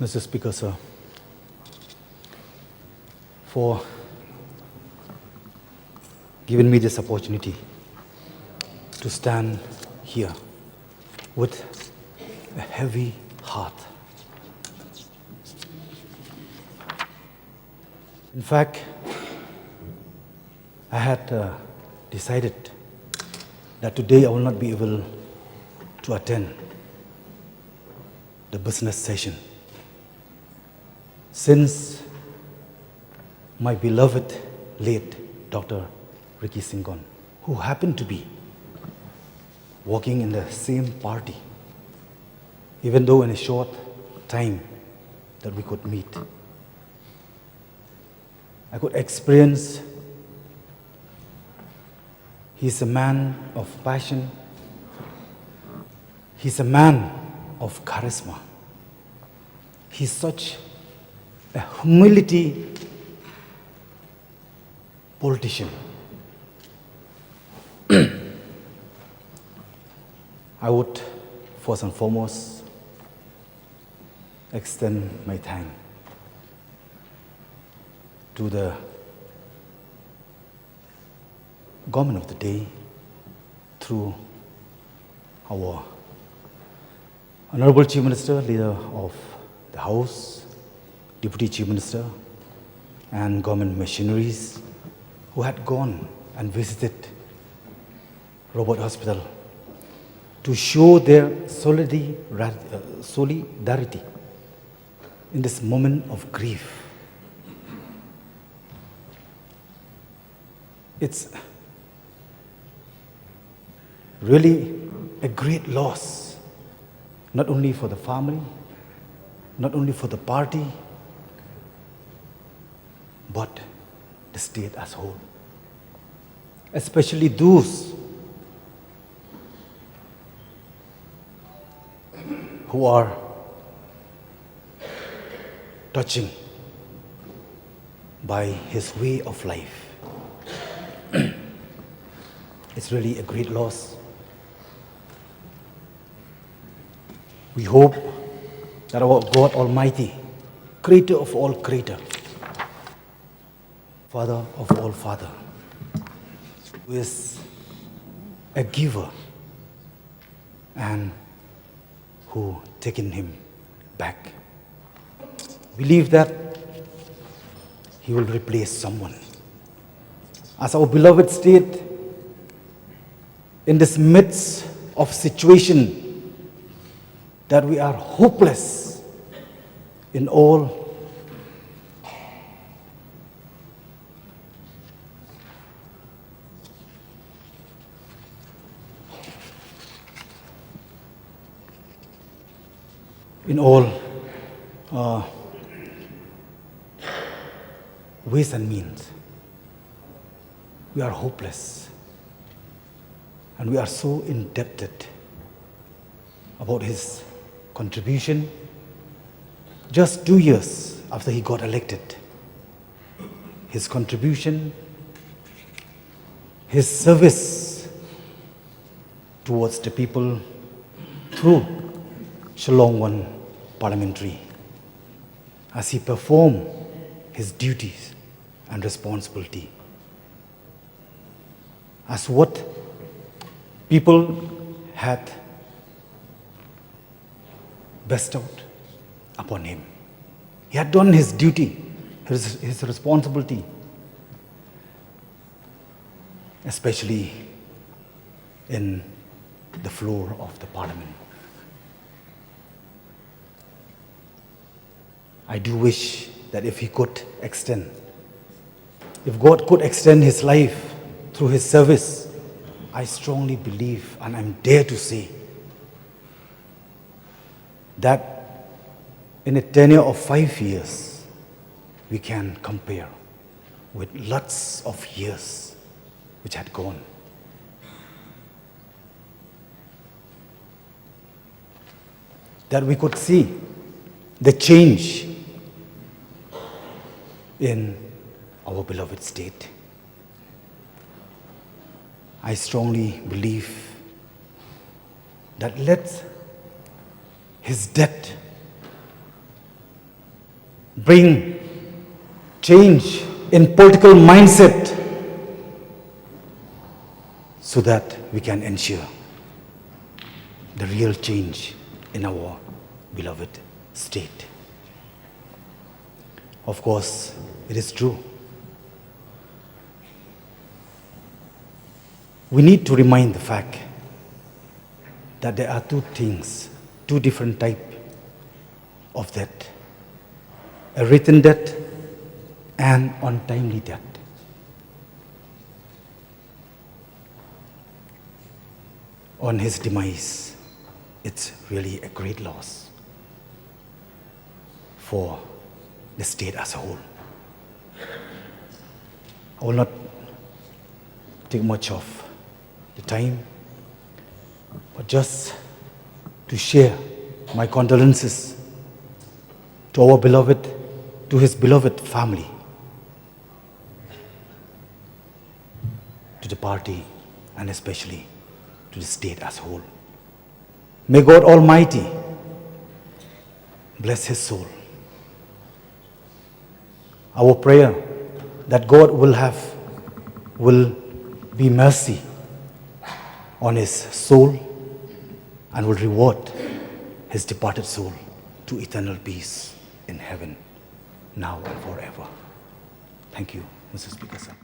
Mr. Speaker, sir, for giving me this opportunity to stand here with a heavy heart. In fact, I had decided that today I will not be able to attend the business session, since my beloved late Dr. Ricky Syngkon, who happened to be working in the same party, even though in a short time that we could meet, I could experience he's a man of passion, he's a man of charisma, he's such a humility politician. I would first and foremost extend my thanks to the government of the day through our Honorable Chief Minister, Leader of the House, Deputy Chief Minister, and government machineries who had gone and visited Robert Hospital to show their solidarity in this moment of grief. It's really a great loss, not only for the family, not only for the party, but the state as a whole. Especially those who are touching by his way of life. It's really a great loss. We hope that our God Almighty, Creator of all Creator, Father of all Father, who is a giver and who taken him back, believe that he will replace someone. As our beloved state, in this midst of situation that we are hopeless in all, ways and means. We are hopeless, and we are so indebted about his contribution. Just 2 years after he got elected, his contribution, his service towards the people through Shillong 1 parliamentary, as he performed his duties and responsibility as what people had bestowed upon him. He had done his duty, his responsibility, especially in the floor of the parliament. I do wish that if God could extend his life through his service, I strongly believe, and I'm dare to say, that in a tenure of 5 years, we can compare with lots of years which had gone. That we could see the change in our beloved state. I strongly believe that let his death bring change in political mindset so that we can ensure the real change in our beloved state. Of course, it is true. We need to remind the fact that there are two things, two different types of death: a written death and untimely death. On his demise, it's really a great loss for the state as a whole. I will not take much of the time, but just to share my condolences to our beloved, to his beloved family, to the party, and especially to the state as a whole. May God Almighty bless his soul. Our prayer that God will be mercy on his soul and will reward his departed soul to eternal peace in heaven, now and forever. Thank you, Mr. Speaker, sir.